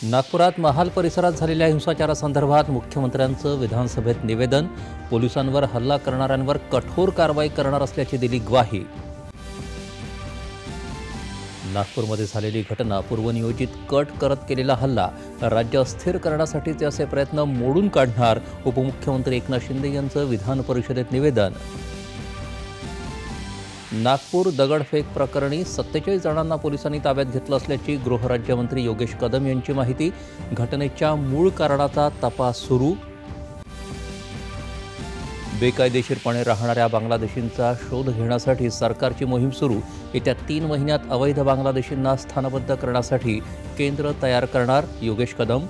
नागपुरात महाल परिसरात झालेल्या हिंसाचारासंदर्भात मुख्यमंत्र्यांचं विधानसभेत निवेदन. पोलिसांवर हल्ला करणाऱ्यांवर कठोर कारवाई करणार असल्याची दिली ग्वाही. नागपूरमध्ये झालेली घटना पूर्वनियोजित कट करत केलेला हल्ला. राज्य अस्थिर करण्यासाठीचे असे प्रयत्न मोडून काढणार. उपमुख्यमंत्री एकनाथ शिंदे यांचं विधान परिषदेत निवेदन. नागपूर दगडफेक प्रकरणी 47 जणांना पोलिसांनी ताब्यात घेतलं असल्याची गृहराज्यमंत्री योगेश कदम यांची माहिती. घटनेच्या मूळ कारणाचा तपास सुरू. बेकायदेशीरपणे राहणाऱ्या बांगलादेशींचा शोध घेण्यासाठी सरकारची मोहीम सुरू. येत्या 3 महिन्यात अवैध बांगलादेशींना स्थानबद्ध करण्यासाठी केंद्र तयार करणार योगेश कदम.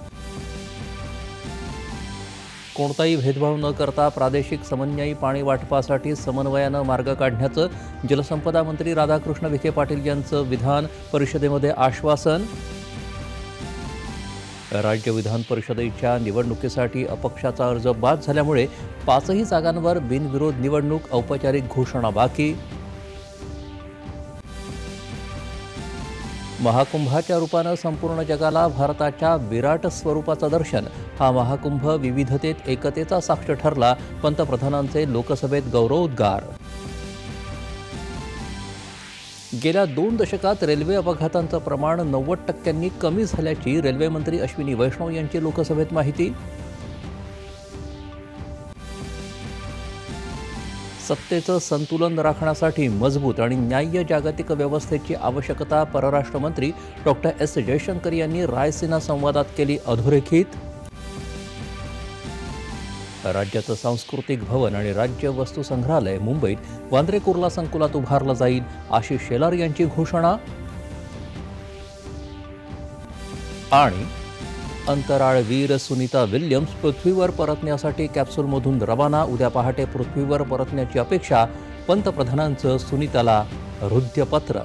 कोणताही भेदभाव न करता प्रादेशिक समन्वयी पाणी वाटपासाठी समन्वयानं मार्ग काढण्याचं जलसंपदा मंत्री राधाकृष्ण विखे पाटील यांचं विधान परिषदेमध्ये आश्वासन. राज्य विधान परिषदेच्या निवडणुकीसाठी अपक्षाचा अर्ज बाद झाल्यामुळे 5ही जागांवर बिनविरोध निवडणूक. औपचारिक घोषणा बाकी. महाकुंभाच्या रूपानं संपूर्ण जगाला भारताच्या विराट स्वरूपाचं दर्शन. हा महाकुंभ विविधतेत एकतेचा साक्ष ठरला. पंतप्रधानांचे लोकसभेत गौरवोद्गार. गेल्या 2 दशकात रेल्वे अपघातांचं प्रमाण 90% कमी झाल्याची रेल्वेमंत्री अश्विनी वैष्णव यांची लोकसभेत माहिती. सत्तेचं संतुलन राखण्यासाठी मजबूत आणि न्याय्य जागतिक व्यवस्थेची आवश्यकता परराष्ट्र मंत्री डॉक्टर एस जयशंकर यांनी रायसीना संवादात केली अधोरेखित. राज्याचं सांस्कृतिक भवन आणि राज्य वस्तू संग्रहालय मुंबईत वांद्रे कुर्ला संकुलात उभारलं जाईल. आशिष शेलार यांची घोषणा. आणि अंतराळवीर सुनीता विल्यम्स पृथ्वीवर परतण्यासाठी कॅप्सूलमधून रवाना. उद्या पहाटे पृथ्वीवर परतण्याची अपेक्षा. पंतप्रधानांचं सुनीताला हृदयपत्र.